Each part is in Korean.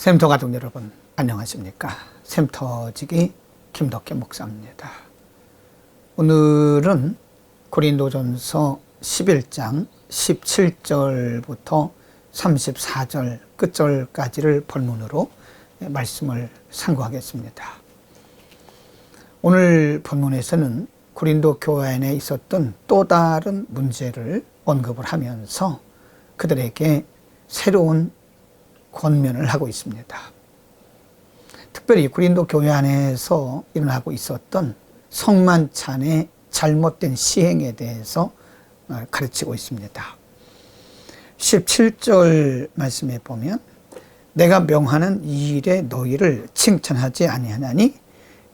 샘터 가족 여러분 안녕하십니까? 샘터지기 김덕현 목사입니다. 오늘은 고린도전서 11장 17절부터 34절 끝절까지를 본문으로 말씀을 상고하겠습니다. 오늘 본문에서는 고린도 교회 안에 있었던 또 다른 문제를 언급을 하면서 그들에게 새로운 권면을 하고 있습니다. 특별히 고린도 교회 안에서 일어나고 있었던 성만찬의 잘못된 시행에 대해서 가르치고 있습니다. 17절 말씀에 보면 내가 명하는 이 일에 너희를 칭찬하지 아니하나니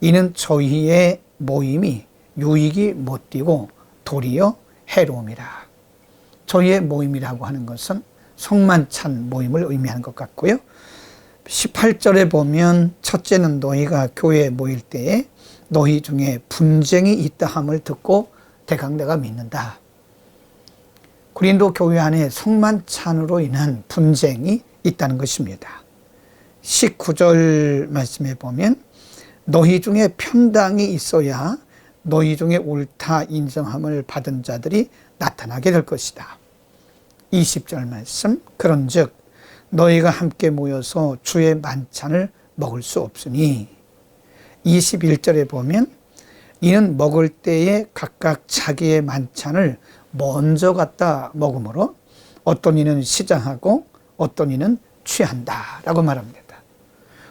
이는 저희의 모임이 유익이 못되고 도리어 해로움이라. 저희의 모임이라고 하는 것은 성만찬 모임을 의미하는 것 같고요. 18절에 보면 첫째는 너희가 교회에 모일 때에 너희 중에 분쟁이 있다함을 듣고 대강 내가 믿는다. 고린도 교회 안에 성만찬으로 인한 분쟁이 있다는 것입니다. 19절 말씀에 보면 너희 중에 편당이 있어야 너희 중에 옳다 인정함을 받은 자들이 나타나게 될 것이다. 20절 말씀 그런즉 너희가 함께 모여서 주의 만찬을 먹을 수 없으니 21절에 보면 이는 먹을 때에 각각 자기의 만찬을 먼저 갖다 먹으므로 어떤 이는 시장하고 어떤 이는 취한다 라고 말합니다.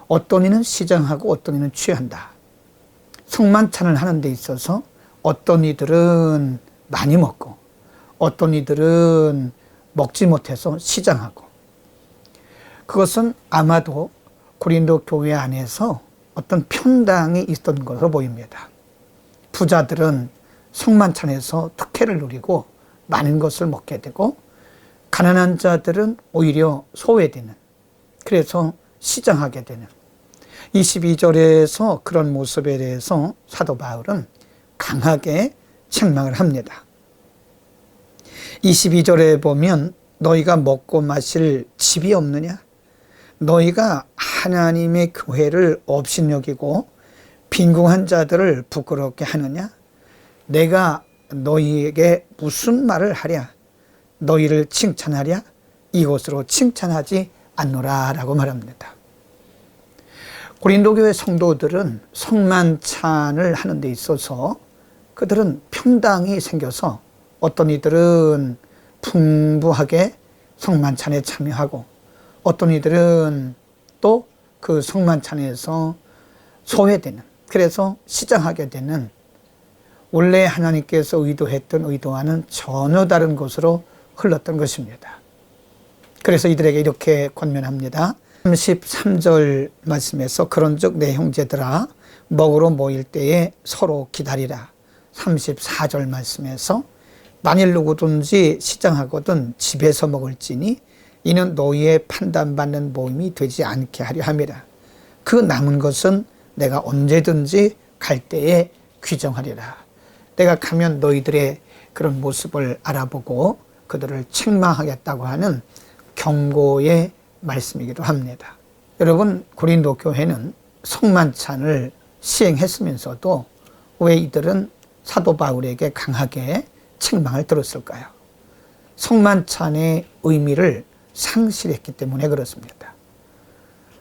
어떤 이는 시장하고 어떤 이는 취한다. 성만찬을 하는 데 있어서 어떤 이들은 많이 먹고 어떤 이들은 먹지 못해서 시장하고, 그것은 아마도 고린도 교회 안에서 어떤 편당이 있던 것으로 보입니다. 부자들은 성만찬에서 특혜를 누리고 많은 것을 먹게 되고 가난한 자들은 오히려 소외되는, 그래서 시장하게 되는 22절에서 그런 모습에 대해서 사도 바울은 강하게 책망을 합니다. 22절에 보면 너희가 먹고 마실 집이 없느냐? 너희가 하나님의 교회를 업신여기고 빈궁한 자들을 부끄럽게 하느냐? 내가 너희에게 무슨 말을 하랴? 너희를 칭찬하랴? 이것으로 칭찬하지 않노라 라고 말합니다. 고린도 교회 성도들은 성만찬을 하는 데 있어서 그들은 편당이 생겨서 어떤 이들은 풍부하게 성만찬에 참여하고 어떤 이들은 또 그 성만찬에서 소외되는, 그래서 시장하게 되는, 원래 하나님께서 의도했던 의도와는 전혀 다른 것으로 흘렀던 것입니다. 그래서 이들에게 이렇게 권면합니다. 33절 말씀에서 그런즉 내 형제들아 먹으러 모일 때에 서로 기다리라. 34절 말씀에서 만일 누구든지 시장하거든 집에서 먹을지니 이는 너희의 판단받는 모임이 되지 않게 하려 함이라. 그 남은 것은 내가 언제든지 갈 때에 규정하리라. 내가 가면 너희들의 그런 모습을 알아보고 그들을 책망하겠다고 하는 경고의 말씀이기도 합니다. 여러분, 고린도 교회는 성만찬을 시행했으면서도 왜 이들은 사도 바울에게 강하게 책망을 들었을까요? 성만찬의 의미를 상실했기 때문에 그렇습니다.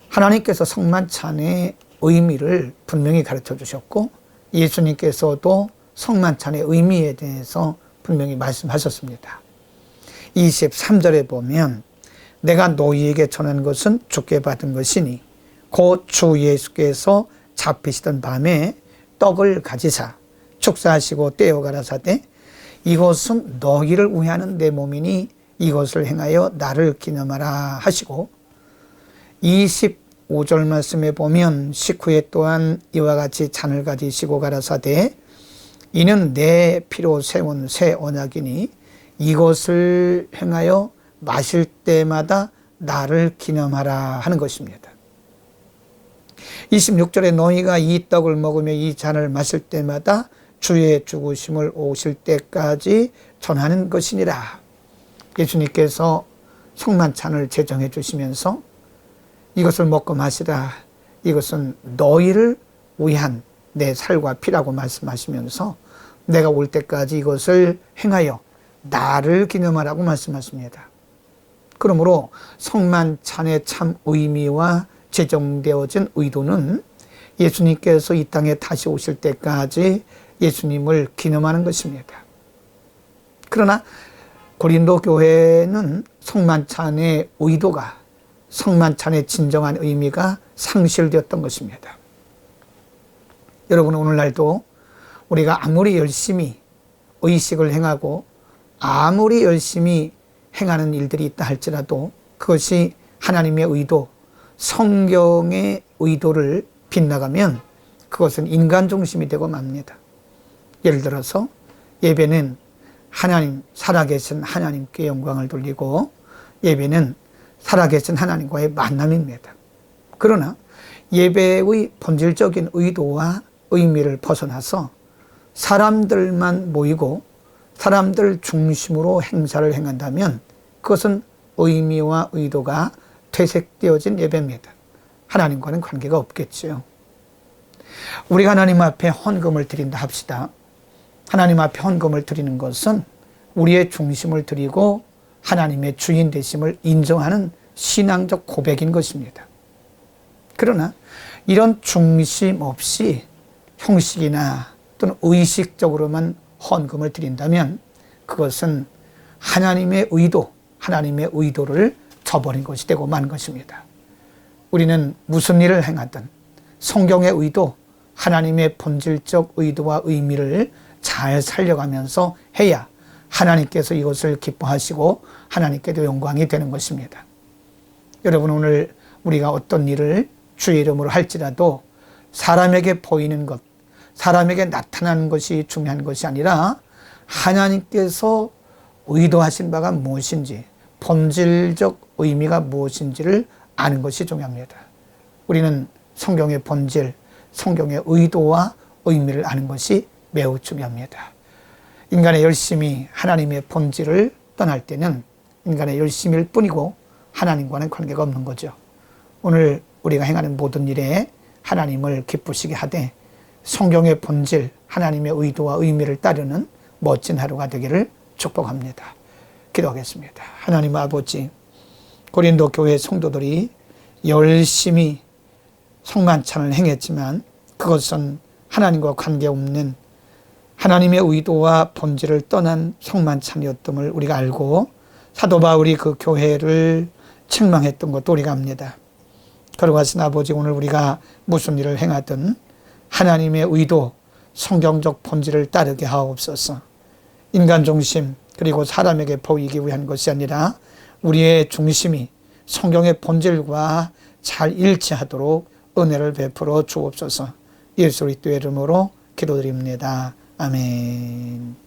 하나님께서 성만찬의 의미를 분명히 가르쳐 주셨고 예수님께서도 성만찬의 의미에 대해서 분명히 말씀하셨습니다. 23절에 보면 내가 너희에게 전한 것은 주께 받은 것이니 곧 주 예수께서 잡히시던 밤에 떡을 가지사 축사하시고 떼어 가라사대 이것은 너희를 위하는 내 몸이니 이것을 행하여 나를 기념하라 하시고 25절 말씀에 보면 식후에 또한 이와 같이 잔을 가지시고 가라사대 이는 내 피로 세운 새 언약이니 이것을 행하여 마실 때마다 나를 기념하라 하는 것입니다. 26절에 너희가 이 떡을 먹으며 이 잔을 마실 때마다 주의 죽으심을 오실 때까지 전하는 것이니라. 예수님께서 성만찬을 제정해 주시면서 이것을 먹고 마시라. 이것은 너희를 위한 내 살과 피라고 말씀하시면서 내가 올 때까지 이것을 행하여 나를 기념하라고 말씀하십니다. 그러므로 성만찬의 참 의미와 제정되어진 의도는 예수님께서 이 땅에 다시 오실 때까지 예수님을 기념하는 것입니다. 그러나 고린도 교회는 성만찬의 의도가, 성만찬의 진정한 의미가 상실되었던 것입니다. 여러분, 오늘날도 우리가 아무리 열심히 의식을 행하고 아무리 열심히 행하는 일들이 있다 할지라도 그것이 하나님의 의도, 성경의 의도를 빗나가면 그것은 인간 중심이 되고 맙니다. 예를 들어서 예배는 하나님, 살아계신 하나님께 영광을 돌리고 예배는 살아계신 하나님과의 만남입니다. 그러나 예배의 본질적인 의도와 의미를 벗어나서 사람들만 모이고 사람들 중심으로 행사를 행한다면 그것은 의미와 의도가 퇴색되어진 예배입니다. 하나님과는 관계가 없겠지요. 우리가 하나님 앞에 헌금을 드린다 합시다. 하나님 앞에 헌금을 드리는 것은 우리의 중심을 드리고 하나님의 주인 되심을 인정하는 신앙적 고백인 것입니다. 그러나 이런 중심 없이 형식이나 또는 의식적으로만 헌금을 드린다면 그것은 하나님의 의도, 하나님의 의도를 저버린 것이 되고 만 것입니다. 우리는 무슨 일을 행하든 성경의 의도, 하나님의 본질적 의도와 의미를 잘 살려가면서 해야 하나님께서 이것을 기뻐하시고 하나님께도 영광이 되는 것입니다. 여러분, 오늘 우리가 어떤 일을 주의 이름으로 할지라도 사람에게 보이는 것, 사람에게 나타나는 것이 중요한 것이 아니라 하나님께서 의도하신 바가 무엇인지, 본질적 의미가 무엇인지를 아는 것이 중요합니다. 우리는 성경의 본질, 성경의 의도와 의미를 아는 것이 매우 중요합니다. 인간의 열심이 하나님의 본질을 떠날 때는 인간의 열심일 뿐이고 하나님과는 관계가 없는 거죠. 오늘 우리가 행하는 모든 일에 하나님을 기쁘시게 하되 성경의 본질, 하나님의 의도와 의미를 따르는 멋진 하루가 되기를 축복합니다. 기도하겠습니다. 하나님 아버지, 고린도 교회 성도들이 열심히 성만찬을 행했지만 그것은 하나님과 관계없는 하나님의 의도와 본질을 떠난 성만찬이었음을 우리가 알고 사도 바울이 그 교회를 책망했던 것도 우리가 압니다. 걸어가신 아버지, 오늘 우리가 무슨 일을 행하든 하나님의 의도, 성경적 본질을 따르게 하옵소서. 인간 중심, 그리고 사람에게 보이기 위한 것이 아니라 우리의 중심이 성경의 본질과 잘 일치하도록 은혜를 베풀어 주옵소서. 예수 그리스도의 이름으로 기도드립니다. 아멘.